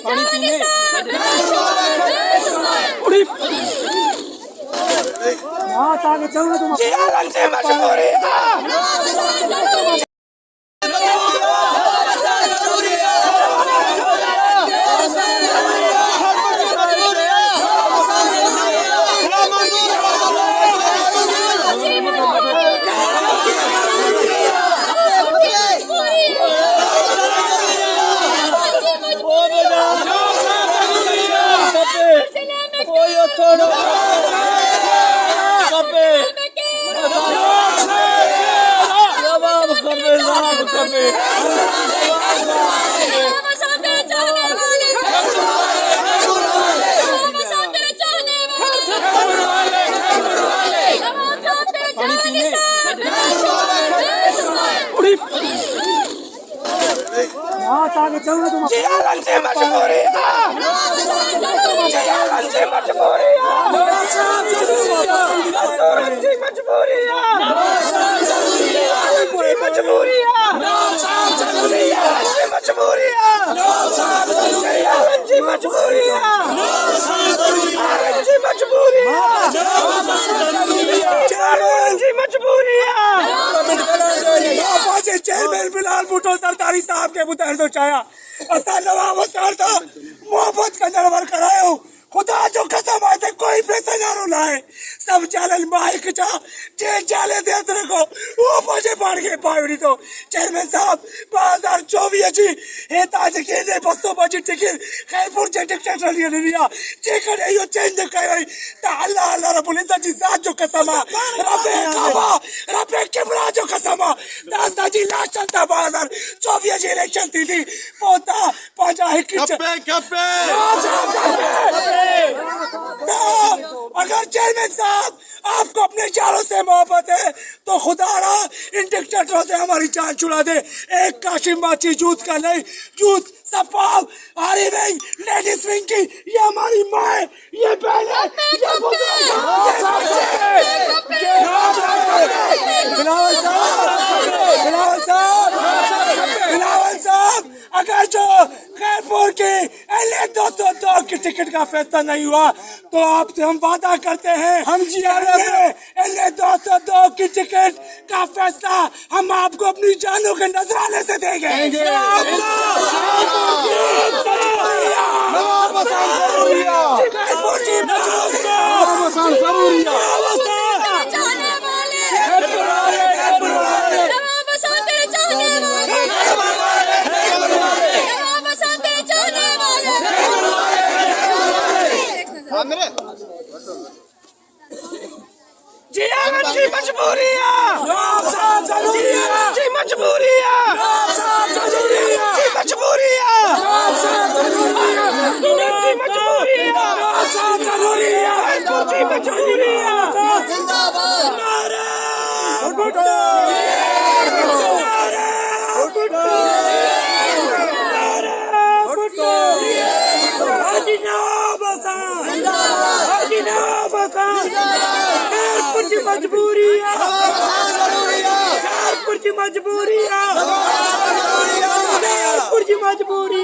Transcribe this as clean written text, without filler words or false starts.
पानी पीने आगे चलो तुम पानी पीने आगे चलो तुम चेयरमैन बिलाल भुट्टो सरदारी साहब के मुतहर तो चाया असा नवाब सर तो मोहब्बत का दरबार करायो खुदा जो कसम आते कोई पैसा ना रुलाए सब चालन माइक चा जेल चाले दे तेरे को वो मुझे पड़ गए पावड़ी तो चेयरमैन साहब 2024 जी हे ताज के ने बसो बजट टिकट खैरपुर जे टिकट लिया लिया जेकर यो चेंज कई ता अल्लाह अल्लाह रब्बुल इज्जत जी जात जो कसम रब्बे काबा रब्बे किबरा जो कसम दास्ता जी लास्ट ता 2024 जी इलेक्शन थी पोता पाजा है कि कपे अगर चेयरमैन साहब आपको अपने चारों से मोहब्बत है तो खुदारा इन डिक्टेटरों से हमारी जान छुड़ा दे। एक काशिम बाची जूत का नहीं जूत सपाव हरी विंग लेडीज विंग की ये हमारी माँ है ये बहन है ये बिलावल साहब अगर जो खैरपुर की एल 202 की टिकट का फैसला नहीं हुआ तो आपसे हम वादा करते हैं हम जी एल 202 की टिकट का फैसला हम आपको अपनी जानों के नजराने से देंगे। जी मजबूरी जी मजबूरी जी मजबूरी मजबूरी